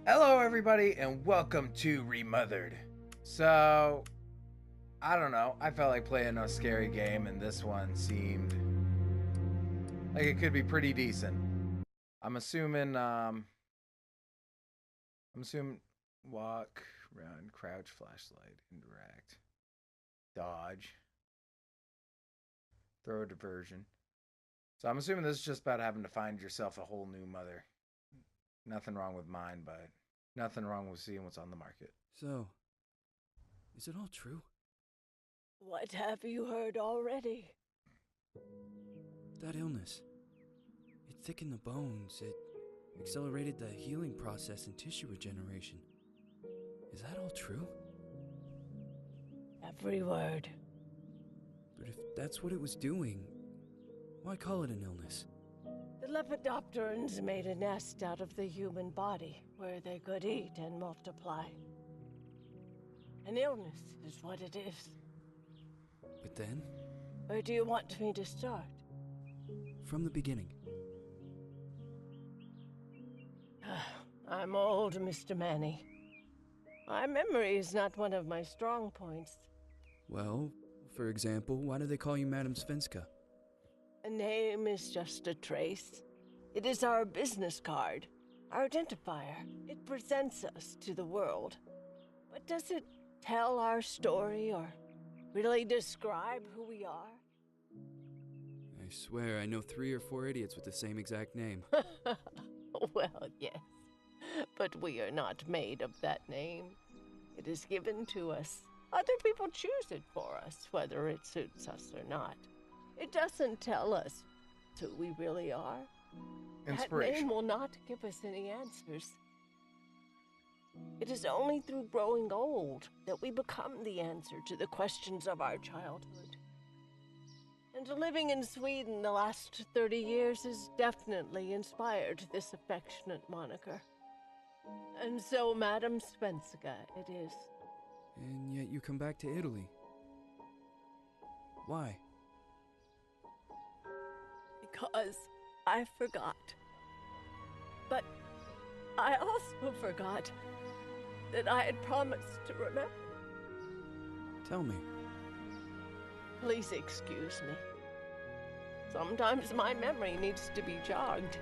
Hello, everybody, and welcome to Remothered. So, I don't know. I felt like playing a scary game, and this one seemed like it could be pretty decent. I'm assuming. I'm assuming walk, run, crouch, flashlight, interact, dodge, throw a diversion. So I'm assuming this is just about having to find yourself a whole new mother. Nothing wrong with mine, but nothing wrong with seeing what's on the market. So, is it all true? What have you heard already? That illness. It thickened the bones, it accelerated the healing process and tissue regeneration. Is that all true? Every word. But if that's what it was doing, why call it an illness? The Lepidopterans made a nest out of the human body where they could eat and multiply. An illness is what it is. But then, Where do you want me to start? from the beginning. I'm old, Mr. Manny. My memory is not one of my strong points. Well, for example, why do they call you Madam Svenska? A name is just a trace. It is our business card, our identifier. It presents us to the world. But does it tell our story or really describe who we are? I swear I know 3 or 4 idiots with the same exact name. Well, yes. But we are not made of that name. It is given to us. Other people choose it for us, whether it suits us or not. It doesn't tell us who we really are. That Inspiration. name will not give us any answers. It is only through growing old that we become the answer to the questions of our childhood. And living in Sweden the last 30 years has definitely inspired this affectionate moniker. And so, Madam Svenska, it is. And yet you come back to Italy. Why? Because I forgot. But I also forgot that I had promised to remember. Tell me. Please excuse me. Sometimes my memory needs to be jogged.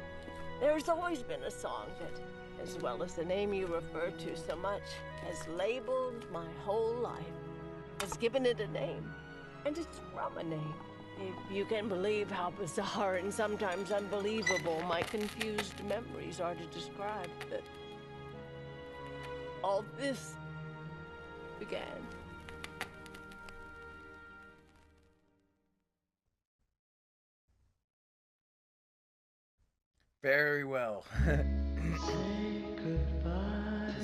There's always been a song that, as well as the name you refer to so much, has labeled my whole life, has given it a name, and it's from a name. If you can believe how bizarre and sometimes unbelievable my confused memories are to describe that all this began. Very well.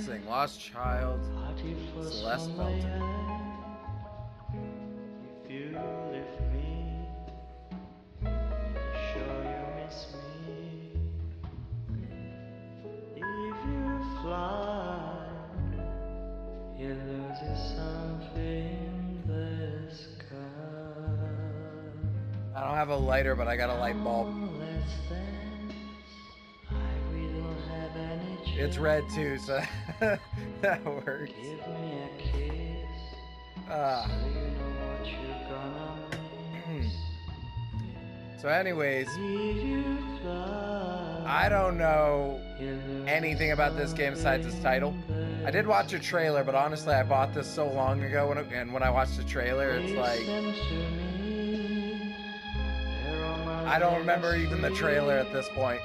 Sing Lost Child, Celeste Felton. If you lift me, sure you miss me. If you fly, you lose something in the sky. I don't have a lighter, but I got a light bulb. Let's dance. We don't have any choice. It's red too, so that works. Give me a kiss. Ah. So you know what you're gonna miss. So anyways, If you fly, I don't know you lose anything about this game besides its title. I did watch a trailer, but honestly, I bought this so long ago, and when I watched the trailer, it's like I don't remember even the trailer at this point.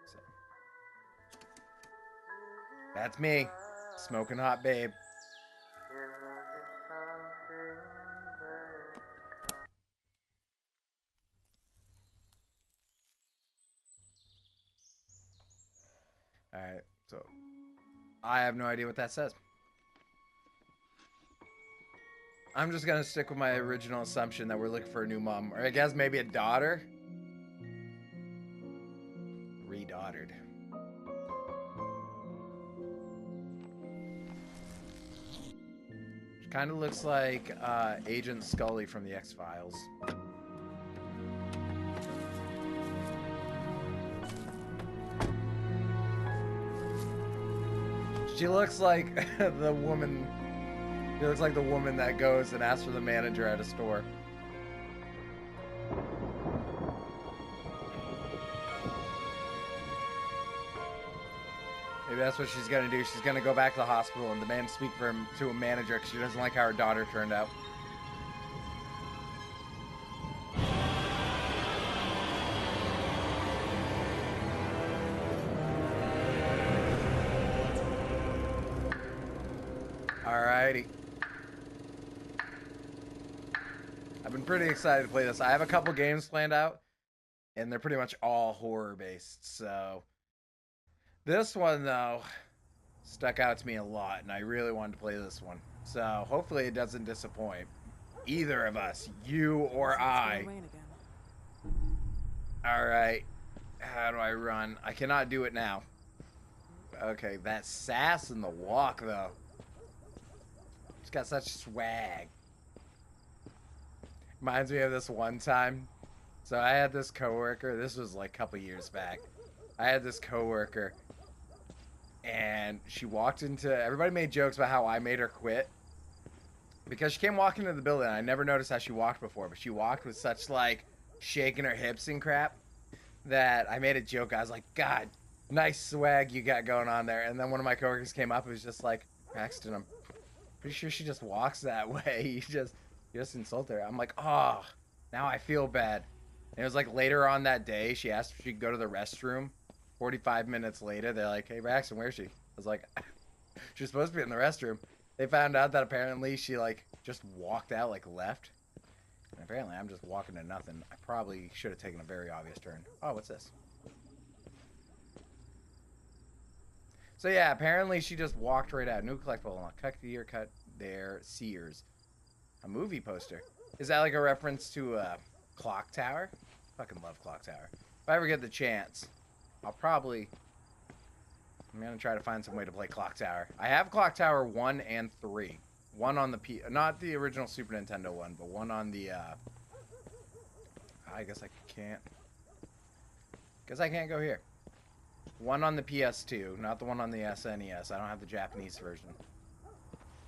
So, that's me, smoking hot babe. Alright, so I have no idea what that says. I'm just gonna stick with my original assumption that we're looking for a new mom, or I guess maybe a daughter. Redaughtered. Which kind of looks like Agent Scully from the X-Files. She looks like the woman. She looks like the woman that goes and asks for the manager at a store. Maybe that's what she's gonna do. She's gonna go back to the hospital and demand to speak to a manager because she doesn't like how her daughter turned out. Alrighty. I've been pretty excited to play this. I have a couple games planned out, and they're pretty much all horror based, so this one though stuck out to me a lot, and I really wanted to play this one. So hopefully it doesn't disappoint either of us, you or I. Alright. How do I run? I cannot do it now. Okay, that sass in the walk though. She's got such swag. Reminds me of this one time. So I had this coworker. This was like a couple years back. I had this coworker, and she walked into. Everybody made jokes about how I made her quit because she came walking into the building. I never noticed how she walked before, but she walked with such like shaking her hips and crap that I made a joke. I was like, "God, nice swag you got going on there." And then one of my coworkers came up and was just like, "Bracsten, I'm pretty sure she just walks that way. You just insult her." I'm like, "Oh, now I feel bad." And it was like later on that day, she asked if she could go to the restroom. 45 minutes later, they're like, "Hey, Bracsten, where's she?" I was like, "She's supposed to be in the restroom." They found out that apparently she like just walked out, like left. And apparently I'm just walking to nothing. I probably should have taken a very obvious turn. Oh, what's this? So yeah, apparently she just walked right out. New collectible. Cut here, cut there. Sears. A movie poster. Is that like a reference to Clock Tower? Fucking love Clock Tower. If I ever get the chance, I'm gonna try to find some way to play Clock Tower. I have Clock Tower 1 and 3. One on the not the original Super Nintendo one, but one on the I guess I can't. Guess I can't go here. One on the PS2, not the one on the SNES. I don't have the Japanese version.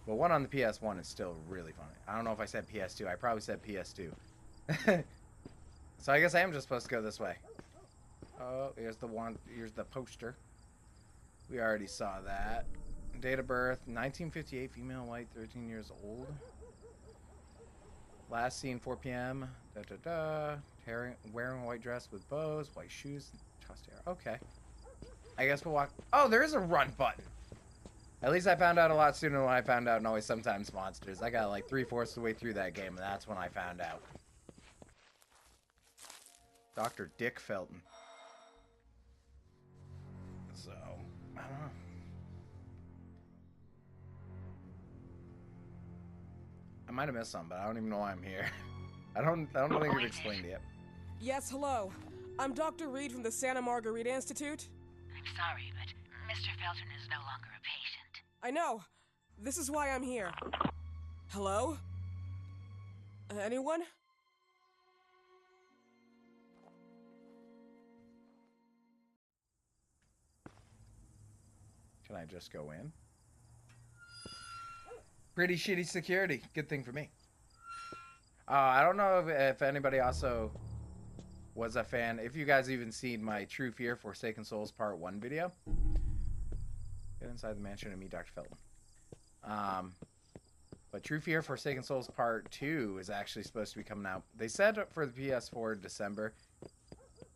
But one on the PS1 is still really funny. I don't know if I said PS2. I probably said PS2. So I guess I am just supposed to go this way. Oh, here's the one. Here's the poster. We already saw that. Date of birth, 1958, female, white, 13 years old. Last seen, 4 p.m. Wearing a white dress with bows, white shoes, tossed hair. Okay. I guess we'll walk. Oh, there is a run button. At least I found out a lot sooner than I found out in Always Sometimes Monsters. I got like 3/4 of the way through that game, and that's when I found out. Dr. Dick Felton. So, I don't know. I might have missed some, but I don't even know why I'm here. I don't think you've explained it yet. Yes, hello. I'm Dr. Reed from the Santa Margarita Institute. I'm sorry, but Mr. Felton is no longer a patient. I know. This is why I'm here. Hello? Anyone? Can I just go in? Pretty shitty security. Good thing for me. I don't know if anybody also was a fan. If you guys even seen my True Fear Forsaken Souls Part 1 video. Get inside the mansion and meet Dr. Felton. But True Fear Forsaken Souls Part 2 is actually supposed to be coming out. They said for the PS4 December.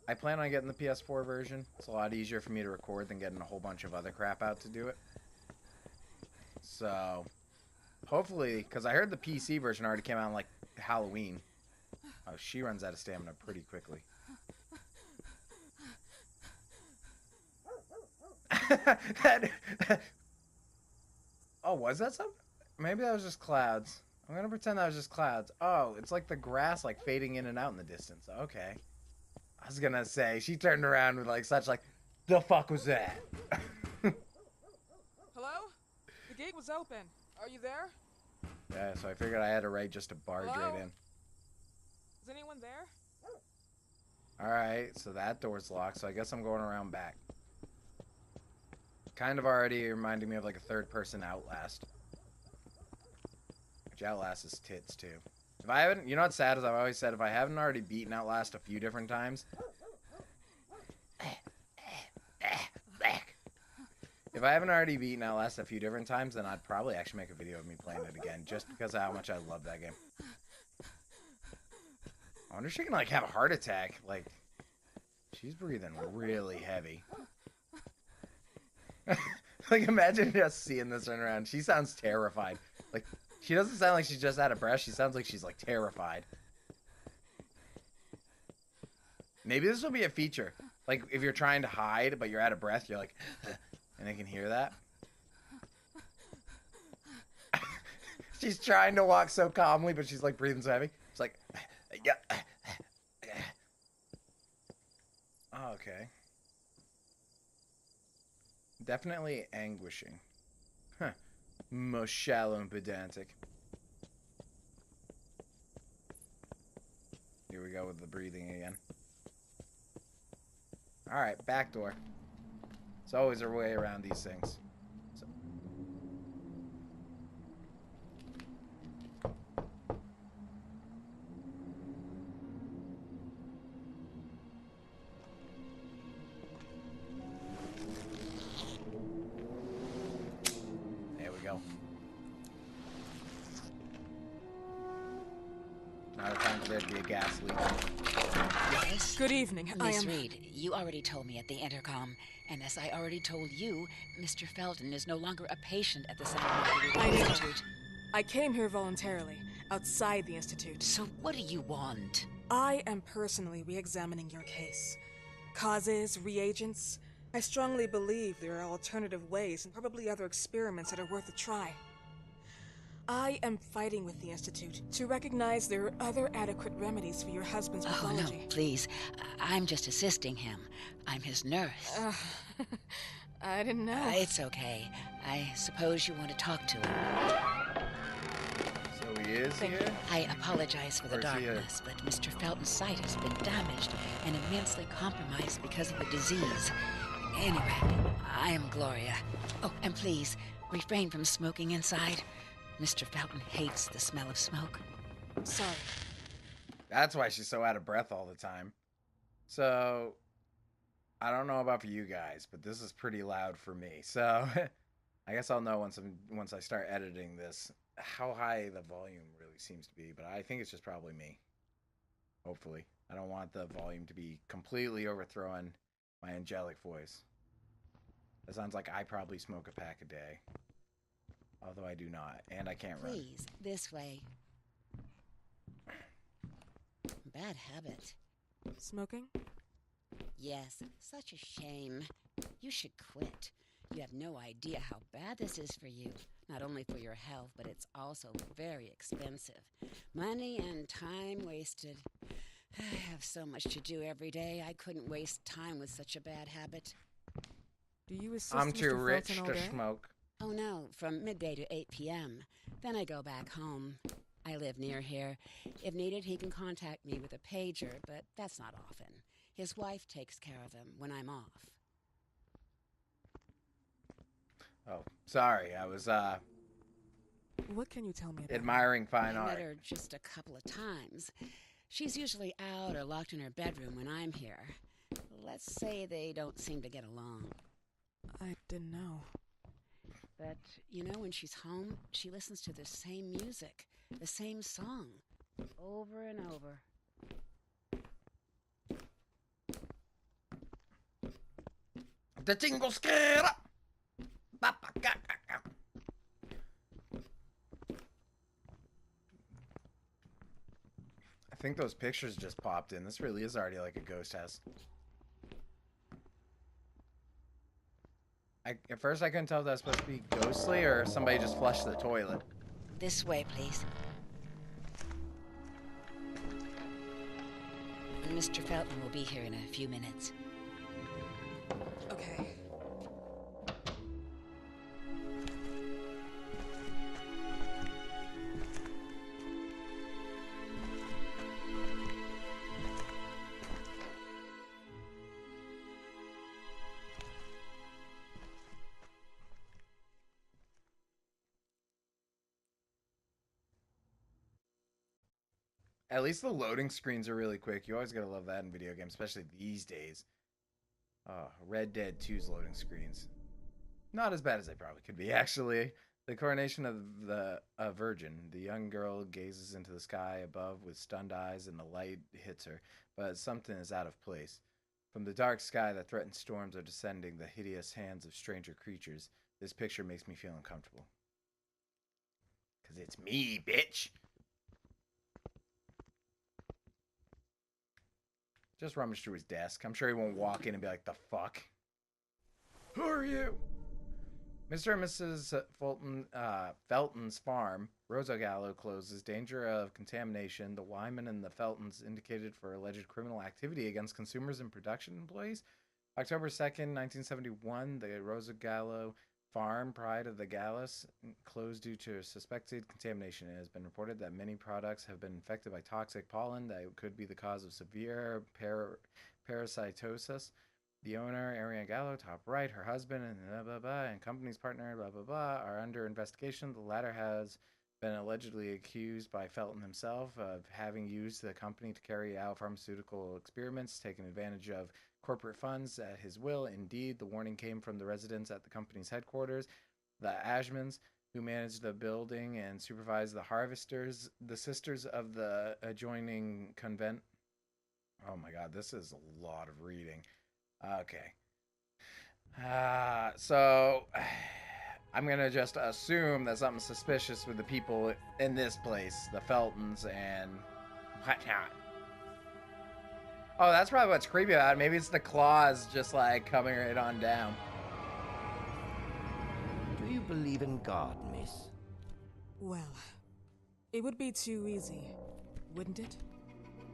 I plan on getting the PS4 version. It's a lot easier for me to record than getting a whole bunch of other crap out to do it. So, hopefully, because I heard the PC version already came out on like Halloween. Oh, she runs out of stamina pretty quickly. Oh, was that something? Maybe that was just clouds. I'm gonna pretend that was just clouds. Oh, it's like the grass like fading in and out in the distance. Okay. I was gonna say, she turned around with like such like, the fuck was that? Hello? The gate was open. Are you there? Yeah, so I figured I had a right just to barge right in. Is anyone there? Alright, so that door's locked, so I guess I'm going around back. Kind of already reminding me of like a third-person Outlast. Which Outlast is tits too. If I haven't, you know what's sad is I've always said if I haven't already beaten Outlast a few different times. If I haven't already beaten Outlast a few different times, then I'd probably actually make a video of me playing it again, just because of how much I love that game. I wonder if she can like have a heart attack. Like, she's breathing really heavy. Like, imagine just seeing this run around. She sounds terrified. Like, she doesn't sound like she's just out of breath. She sounds like she's like terrified. Maybe this will be a feature. Like, if you're trying to hide, but you're out of breath, you're like, and I can hear that. She's trying to walk so calmly, but she's like breathing so heavy. It's like, yeah. Oh, okay. Definitely anguishing. Huh. Most shallow and pedantic. Here we go with the breathing again. Alright, back door. There's always a way around these things. So. There we go. Now the time for there to be a gas leak. Yes? Good evening. Miss Reed, you already told me at the intercom, and as I already told you, Mr. Felton is no longer a patient at the Santa Margarita I know. Institute. I came here voluntarily, outside the Institute. So what do you want? I am personally re-examining your case. Causes, reagents. I strongly believe there are alternative ways and probably other experiments that are worth a try. I am fighting with the Institute to recognize there are other adequate remedies for your husband's Oh, pathology. no, please. I'm just assisting him. I'm his nurse. I didn't know. It's okay. I suppose you want to talk to him. So he is Thank here? you. I apologize for the Where's he at? darkness, but Mr. Felton's sight has been damaged and immensely compromised because of the disease. Anyway, I am Gloria. Oh, and please, refrain from smoking inside. Mr. Felton hates the smell of smoke. Sorry. That's why she's so out of breath all the time. So, I don't know about for you guys, but this is pretty loud for me. So, I guess I'll know once I start editing this how high the volume really seems to be. But I think it's just probably me. Hopefully. I don't want the volume to be completely overthrowing my angelic voice. That sounds like I probably smoke a pack a day. Although I do not, and I can't run. Please, this way. Bad habit. Smoking? Yes, such a shame. You should quit. You have no idea how bad this is for you. Not only for your health, but it's also very expensive. Money and time wasted. I have so much to do every day. I couldn't waste time with such a bad habit. Do you assist I'm Mr. too rich Felton all to day? smoke. Oh no, from midday to 8 p.m. Then I go back home. I live near here. If needed, he can contact me with a pager, but that's not often. His wife takes care of him when I'm off. Oh, sorry. I was What can you tell me about admiring fine I met art. her just a couple of times. She's usually out or locked in her bedroom when I'm here. Let's say they don't seem to get along. I didn't know. But, you know, when she's home, she listens to the same music, the same song, over and over. The tingle scare. I think those pictures just popped in. This really is already like a ghost house. At first I couldn't tell if that was supposed to be ghostly or somebody just flushed the toilet. This way, please. Mr. Felton will be here in a few minutes. Okay. At least the loading screens are really quick. You always gotta love that in video games, especially these days. Oh, Red Dead 2's loading screens. Not as bad as they probably could be, actually. The coronation of the virgin. The young girl gazes into the sky above with stunned eyes, and the light hits her, but something is out of place. From the dark sky that threatens storms are descending the hideous hands of stranger creatures. This picture makes me feel uncomfortable. 'Cause it's me, bitch! Just rummage through his desk. I'm sure he won't walk in and be like, the fuck? Who are you? Mr. and Mrs. Felton's farm. Rosa Gallo closes. Danger of contamination. The Wyman and the Feltons indicated for alleged criminal activity against consumers and production employees. October 2nd, 1971, the Rosa Gallo farm, Pride of the Gallus, closed due to suspected contamination. It has been reported that many products have been infected by toxic pollen that could be the cause of severe parasitosis. The owner, Ariane Gallo, top right, her husband, and blah, blah, blah, and company's partner, blah, blah, blah, are under investigation. The latter has been allegedly accused by Felton himself of having used the company to carry out pharmaceutical experiments, taking advantage of corporate funds at his will. Indeed, the warning came from the residents at the company's headquarters, the Ashmans, who managed the building and supervised the harvesters, the sisters of the adjoining convent. Oh my god, this is a lot of reading. Okay. So I'm gonna just assume that something's suspicious with the people in this place, the Feltons and whatnot. Oh, that's probably what's creepy about it. Maybe it's the claws just like coming right on down. Do you believe in God, miss? Well, it would be too easy, wouldn't it?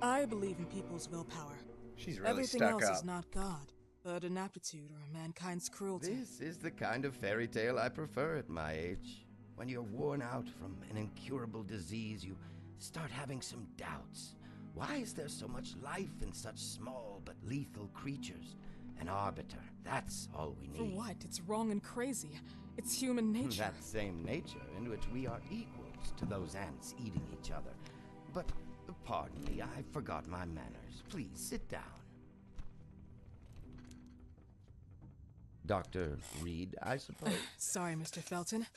I believe in people's willpower. She's really Everything stuck else up. is not God, but an aptitude or mankind's cruelty. This is the kind of fairy tale I prefer at my age. When you're worn out from an incurable disease, you start having some doubts. Why is there so much life in such small but lethal creatures? An arbiter, that's all we need. For what? It's wrong and crazy. It's human nature. That same nature in which we are equals to those ants eating each other. But, pardon me, I forgot my manners. Please, sit down. Dr. Reed, I suppose? Sorry, Mr. Felton.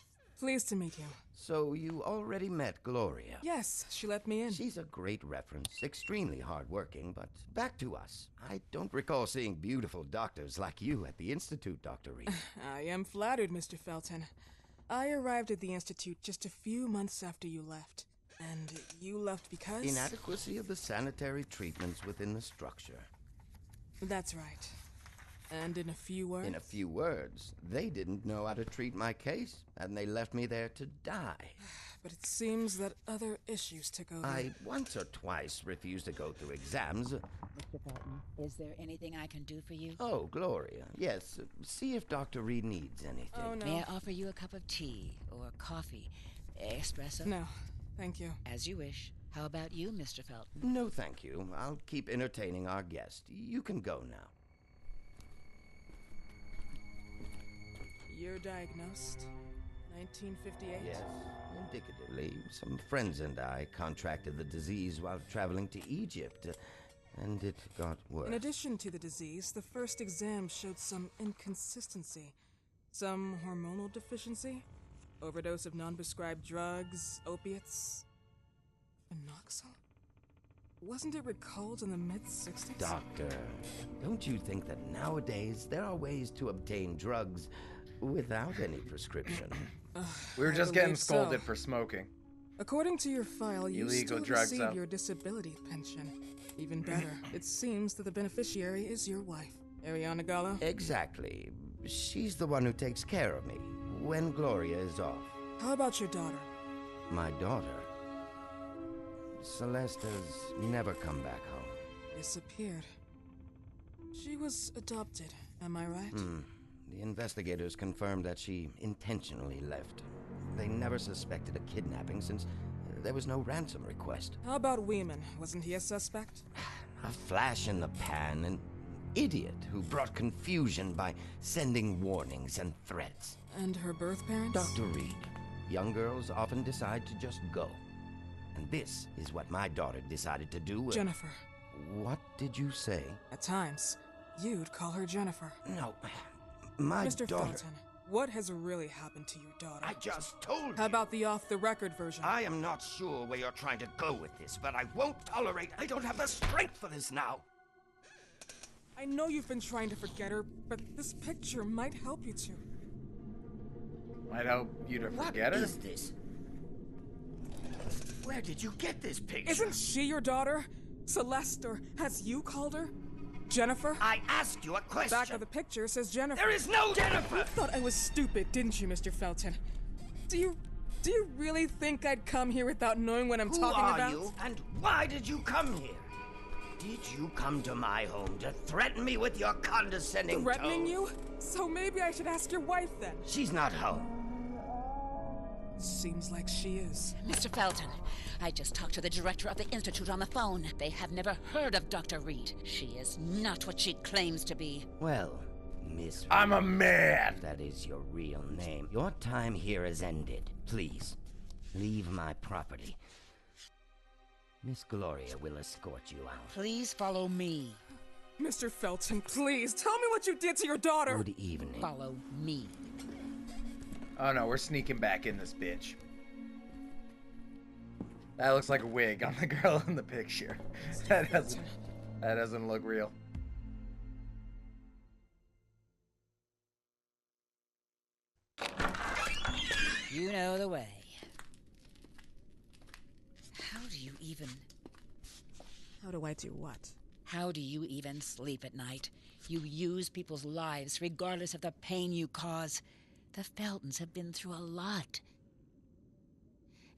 Pleased to meet you. So you already met Gloria? Yes, she let me in. She's a great reference, extremely hardworking, but back to us. I don't recall seeing beautiful doctors like you at the Institute, Dr. Reed. I am flattered, Mr. Felton. I arrived at the Institute just a few months after you left. And you left because? Inadequacy of the sanitary treatments within the structure. That's right. And in a few words? In a few words, they didn't know how to treat my case, and they left me there to die. But it seems that other issues took over. I once or twice refused to go through exams. Mr. Felton, is there anything I can do for you? Oh, Gloria. Yes, see if Dr. Reed needs anything. Oh, no. May I offer you a cup of tea or coffee? Espresso? No, thank you. As you wish. How about you, Mr. Felton? No, thank you. I'll keep entertaining our guest. You can go now. You're diagnosed? 1958? Yes, indicatively. Some friends and I contracted the disease while traveling to Egypt, and it got worse. In addition to the disease, the first exam showed some inconsistency. Some hormonal deficiency? Overdose of non-prescribed drugs, opiates? Phenoxyl? Wasn't it recalled in the mid-60s? Doctor, don't you think that nowadays there are ways to obtain drugs without any prescription? We were I just getting believe scolded so. for smoking. According to your file, you Illegal still drugs receive up. your disability pension. Even better, it seems that the beneficiary is your wife, Ariana Gallo. Exactly. She's the one who takes care of me when Gloria is off. How about your daughter? My daughter, Celeste, has never come back home. Disappeared. She was adopted, am I right? The investigators confirmed that she intentionally left. They never suspected a kidnapping since there was no ransom request. How about Weeman? Wasn't he a suspect? A flash in the pan, an idiot who brought confusion by sending warnings and threats. And her birth parents? Dr. Reed, young girls often decide to just go. And this is what my daughter decided to do. Jennifer. What did you say? At times, you'd call her Jennifer. No, my Mr. daughter... Felton, what has really happened to your daughter? I just told you. How about the off-the-record version? I am not sure where you're trying to go with this, but I won't tolerate... I don't have the strength for this now. I know you've been trying to forget her, but this picture might help you to. Might help you to forget her? What is this? Where did you get this picture? Isn't she your daughter? Celeste, or as you called her? Jennifer? I asked you a question. Back of the picture says Jennifer. There is no Jennifer! You thought I was stupid, didn't you, Mr. Felton? Do you really think I'd come here without knowing what I'm talking about? Who are you, and why did you come here? Did you come to my home to threaten me with your condescending Threatening tone? you? So maybe I should ask your wife then. She's not home. Seems like she is. Mr. Felton, I just talked to the director of the Institute on the phone. They have never heard of Dr. Reed. She is not what she claims to be. Well, Miss I'm a Reed, man! that is your real name. Your time here has ended. Please, leave my property. Miss Gloria will escort you out. Please follow me. Mr. Felton, please, tell me what you did to your daughter! Good evening. Follow me. Oh no, we're sneaking back in this bitch. That looks like a wig on the girl in the picture. That doesn't look real. You know the way. How do you even... How do I do what? How do you even sleep at night? You use people's lives regardless of the pain you cause. The Feltons have been through a lot.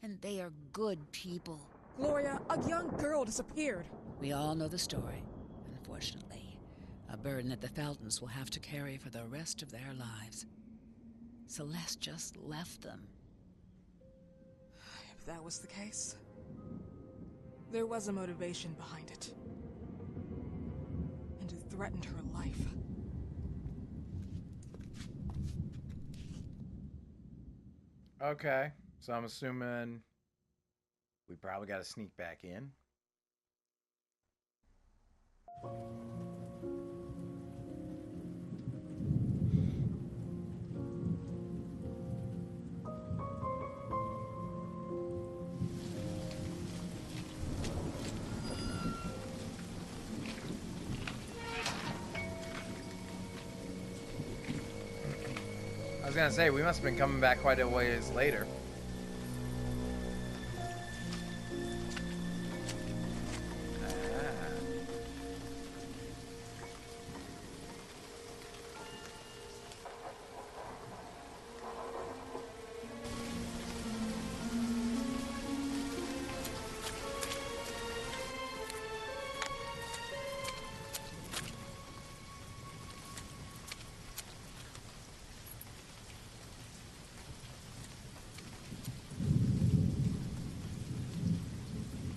And they are good people. Gloria, a young girl disappeared. We all know the story, unfortunately. A burden that the Feltons will have to carry for the rest of their lives. Celeste just left them. If that was the case, there was a motivation behind it. And it threatened her life. Okay, so I'm assuming we probably got to sneak back in. I was gonna say, we must have been coming back quite a ways later.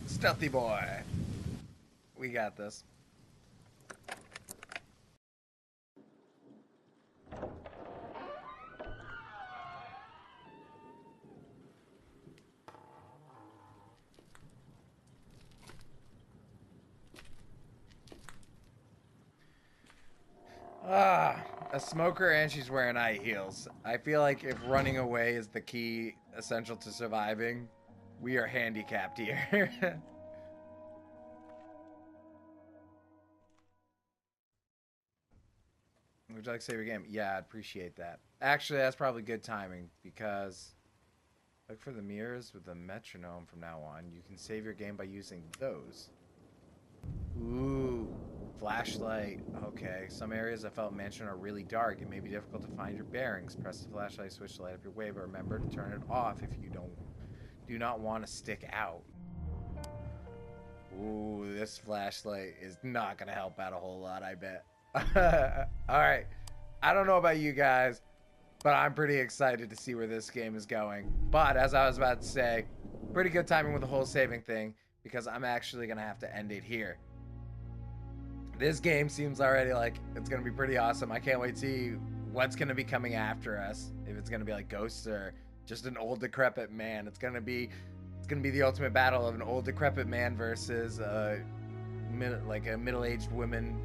Stealthy boy. We got this. A smoker and she's wearing high heels. I feel like if running away is the key essential to surviving, we are handicapped here. Would you like to save your game? Yeah, I'd appreciate that. Actually, that's probably good timing because look for the mirrors with the metronome from now on. You can save your game by using those. Ooh, flashlight. Okay, some areas of Felt Mansion are really dark. It may be difficult to find your bearings. Press the flashlight switch to light up your way, but remember to turn it off if you do not want to stick out. Ooh, this flashlight is not going to help out a whole lot, I bet. Alright, I don't know about you guys, but I'm pretty excited to see where this game is going. But as I was about to say, pretty good timing with the whole saving thing, because I'm actually going to have to end it here. This game seems already like it's going to be pretty awesome. I can't wait to see what's going to be coming after us. If it's going to be like ghosts or just an old decrepit man. It's going to It's gonna be the ultimate battle of an old decrepit man versus a middle-aged woman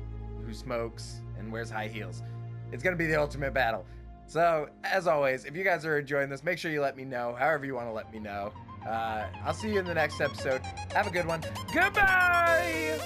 who smokes and wears high heels. It's gonna be the ultimate battle. So, as always, if you guys are enjoying this, make sure you let me know, however you want to let me know. I'll see you in the next episode. Have a good one. Goodbye!